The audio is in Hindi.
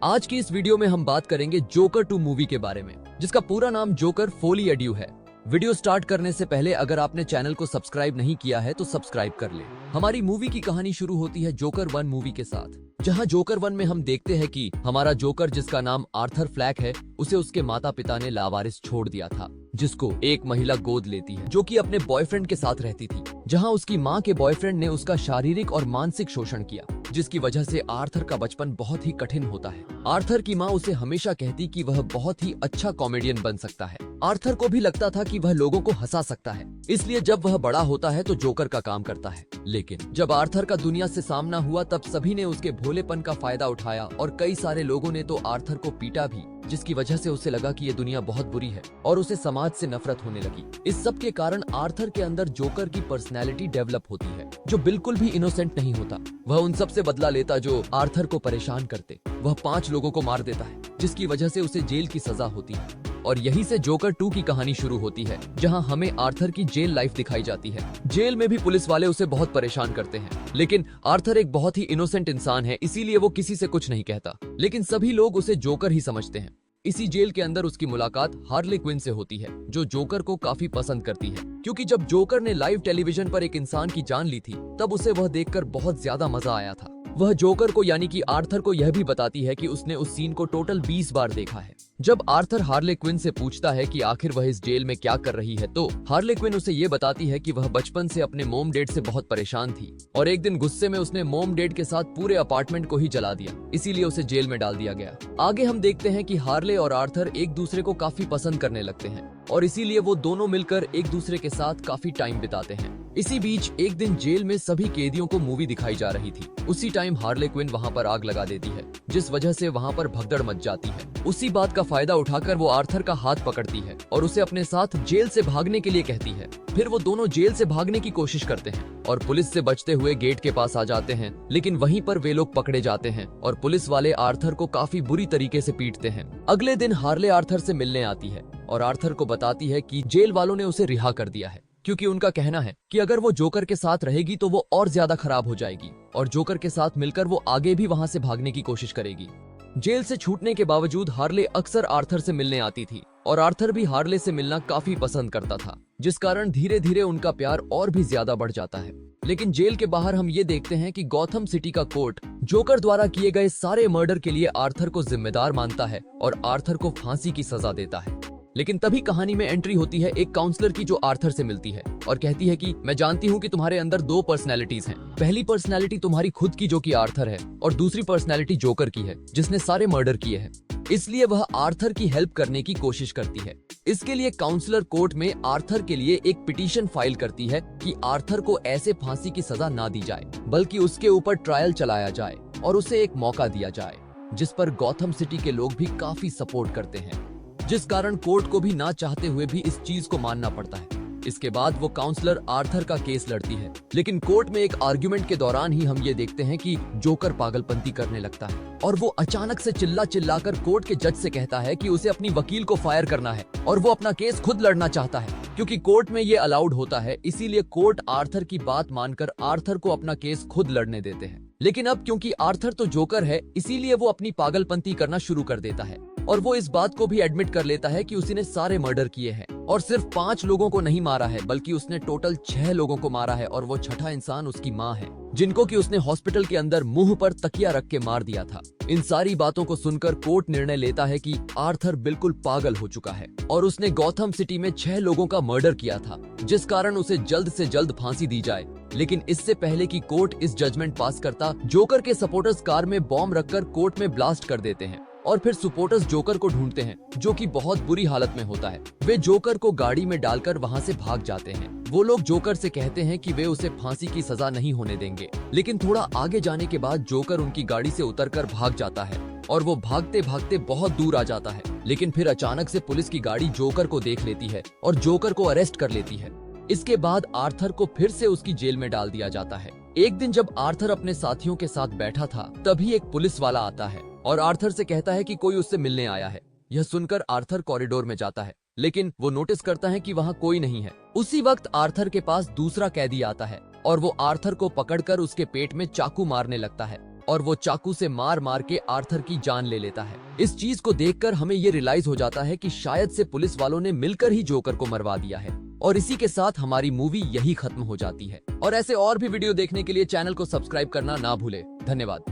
आज की इस वीडियो में हम बात करेंगे जोकर 2 मूवी के बारे में, जिसका पूरा नाम जोकर फोली एड्यू है। वीडियो स्टार्ट करने से पहले अगर आपने चैनल को सब्सक्राइब नहीं किया है तो सब्सक्राइब कर ले। हमारी मूवी की कहानी शुरू होती है जोकर 1 मूवी के साथ, जहां जोकर 1 में हम देखते हैं कि हमारा जोकर, जिसका नाम आर्थर फ्लैक है, उसे उसके माता पिता ने लावारिस छोड़ दिया था, जिसको एक महिला गोद लेती है जो कि अपने बॉयफ्रेंड के साथ रहती थी। जहां उसकी मां के बॉयफ्रेंड ने उसका शारीरिक और मानसिक शोषण किया, जिसकी वजह से आर्थर का बचपन बहुत ही कठिन होता है। आर्थर की मां उसे हमेशा कहती कि वह बहुत ही अच्छा कॉमेडियन बन सकता है। आर्थर को भी लगता था कि वह लोगों को हंसा सकता है, इसलिए जब वह बड़ा होता है तो जोकर का काम करता है। लेकिन जब आर्थर का दुनिया से सामना हुआ तब सभी ने उसके भोलेपन का फायदा उठाया और कई सारे लोगों ने तो आर्थर को पीटा भी, जिसकी वजह से उसे लगा कि ये दुनिया बहुत बुरी है और उसे समाज से नफरत होने लगी। इस सब के कारण आर्थर के अंदर जोकर की पर्सनैलिटी डेवलप होती है, जो बिल्कुल भी इनोसेंट नहीं होता। वह उन सब से बदला लेता जो आर्थर को परेशान करते। वह 5 लोगों को मार देता है, जिसकी वजह से उसे जेल की सजा होती है। और यहीं से जोकर 2 की कहानी शुरू होती है, जहां हमें आर्थर की जेल लाइफ दिखाई जाती है। जेल में भी पुलिस वाले उसे बहुत परेशान करते हैं, लेकिन आर्थर एक बहुत ही इनोसेंट इंसान है, इसीलिए वो किसी से कुछ नहीं कहता। लेकिन सभी लोग उसे जोकर ही समझते हैं। इसी जेल के अंदर उसकी मुलाकात हार्ले क्विन से होती है, जो जोकर को काफी पसंद करती है, क्योंकि जब जोकर ने लाइव टेलीविजन पर एक इंसान की जान ली थी तब उसे वह देखकर बहुत ज्यादा मजा आया था। वह जोकर को यानी कि आर्थर को यह भी बताती है कि उसने उस सीन को टोटल 20 बार देखा है। जब आर्थर हार्ले क्विन से पूछता है कि आखिर वह इस जेल में क्या कर रही है, तो हार्ले क्विन उसे ये बताती है कि वह बचपन से अपने मोम डैड से बहुत परेशान थी और एक दिन गुस्से में उसने मोम डैड के साथ पूरे अपार्टमेंट को ही जला दिया, इसीलिए उसे जेल में डाल दिया गया। आगे हम देखते हैं कि हार्ले और आर्थर एक दूसरे को काफी पसंद करने लगते हैं और इसीलिए वो दोनों मिलकर एक दूसरे के साथ काफी टाइम बिताते हैं। इसी बीच एक दिन जेल में सभी कैदियों को मूवी दिखाई जा रही थी। उसी टाइम हार्ले क्विन वहां पर आग लगा देती है, जिस वजह से वहां पर भगदड़ मच जाती है। उसी बात का फायदा उठाकर वो आर्थर का हाथ पकड़ती है और उसे अपने साथ जेल से भागने के लिए कहती है। फिर वो दोनों जेल से भागने की कोशिश करते हैं और पुलिस से बचते हुए गेट के पास आ जाते हैं, लेकिन वहीं पर वे लोग पकड़े जाते हैं और पुलिस वाले आर्थर को काफी बुरी तरीके से पीटते हैं। अगले दिन हार्ले आर्थर से मिलने आती है और आर्थर को बताती है कि जेल वालों ने उसे रिहा कर दिया है, क्योंकि उनका कहना है कि अगर वो जोकर के साथ रहेगी तो वो और ज्यादा खराब हो जाएगी और जोकर के साथ मिलकर वो आगे भी वहां से भागने की कोशिश करेगी। जेल से छूटने के बावजूद हार्ले अक्सर आर्थर से मिलने आती थी और आर्थर भी हार्ले से मिलना काफी पसंद करता था, जिस कारण धीरे धीरे उनका प्यार और भी ज्यादा बढ़ जाता है। लेकिन जेल के बाहर हम ये देखते हैं कि गॉथम सिटी का कोर्ट जोकर द्वारा किए गए सारे मर्डर के लिए आर्थर को जिम्मेदार मानता है और आर्थर को फांसी की सजा देता है। लेकिन तभी कहानी में एंट्री होती है एक काउंसलर की, जो आर्थर से मिलती है और कहती है कि मैं जानती हूँ कि तुम्हारे अंदर 2 पर्सनैलिटीज हैं। पहली पर्सनैलिटी तुम्हारी खुद की, जो कि आर्थर है, और दूसरी पर्सनैलिटी जोकर की है, जिसने सारे मर्डर किए हैं। इसलिए वह आर्थर की हेल्प करने की कोशिश करती है। इसके लिए काउंसलर कोर्ट में आर्थर के लिए एक पिटीशन फाइल करती है कि आर्थर को ऐसे फांसी की सजा ना दी जाए, बल्कि उसके ऊपर ट्रायल चलाया जाए और उसे एक मौका दिया जाए, जिस पर गॉथम सिटी के लोग भी काफी सपोर्ट करते हैं, जिस कारण कोर्ट को भी ना चाहते हुए भी इस चीज को मानना पड़ता है। इसके बाद वो काउंसलर आर्थर का केस लड़ती है, लेकिन कोर्ट में एक आर्गुमेंट के दौरान ही हम ये देखते हैं कि जोकर पागलपंती करने लगता है और वो अचानक से चिल्लाकर कोर्ट के जज से कहता है कि उसे अपनी वकील को फायर करना है और वो अपना केस खुद लड़ना चाहता है, क्योंकि कोर्ट में ये अलाउड होता है। इसीलिए कोर्ट आर्थर की बात मानकर आर्थर को अपना केस खुद लड़ने देते हैं। लेकिन अब क्योंकि आर्थर तो जोकर है, इसीलिए वो अपनी पागलपंती करना शुरू कर देता है और वो इस बात को भी एडमिट कर लेता है कि उसने सारे मर्डर किए हैं और सिर्फ 5 लोगों को नहीं मारा है, बल्कि उसने टोटल 6 लोगों को मारा है और वो छठा इंसान उसकी माँ है, जिनको कि उसने हॉस्पिटल के अंदर मुंह पर तकिया रख के मार दिया था। इन सारी बातों को सुनकर कोर्ट निर्णय लेता है कि आर्थर बिल्कुल पागल हो चुका है और उसने गॉथम सिटी में 6 लोगों का मर्डर किया था, जिस कारण उसे जल्द से जल्द फांसी दी जाए। लेकिन इससे पहले कि कोर्ट इस जजमेंट पास करता, जोकर के सपोर्टर्स कार में बॉम्ब रखकर कोर्ट में ब्लास्ट कर देते हैं और फिर सपोर्टर्स जोकर को ढूंढते हैं, जो कि बहुत बुरी हालत में होता है। वे जोकर को गाड़ी में डालकर वहां से भाग जाते हैं। वो लोग जोकर से कहते हैं कि वे उसे फांसी की सजा नहीं होने देंगे, लेकिन थोड़ा आगे जाने के बाद जोकर उनकी गाड़ी से उतरकर भाग जाता है और वो भागते भागते बहुत दूर आ जाता है। लेकिन फिर अचानक से पुलिस की गाड़ी जोकर को देख लेती है और जोकर को अरेस्ट कर लेती है। इसके बाद आर्थर को फिर से उसकी जेल में डाल दिया जाता है। एक दिन जब आर्थर अपने साथियों के साथ बैठा था, तभी एक पुलिस वाला आता है और आर्थर से कहता है कि कोई उससे मिलने आया है। यह सुनकर आर्थर कॉरिडोर में जाता है, लेकिन वो नोटिस करता है कि वहाँ कोई नहीं है। उसी वक्त आर्थर के पास दूसरा कैदी आता है और वो आर्थर को पकड़कर उसके पेट में चाकू मारने लगता है। और वो चाकू से मार मार के आर्थर की जान ले लेता है। इस चीज को देखकर हमें ये रियलाइज हो जाता है कि शायद से पुलिस वालों ने मिलकर ही जोकर को मरवा दिया है और इसी के साथ हमारी मूवी यही खत्म हो जाती है। और ऐसे और भी वीडियो देखने के लिए चैनल को सब्सक्राइब करना ना भूले। धन्यवाद।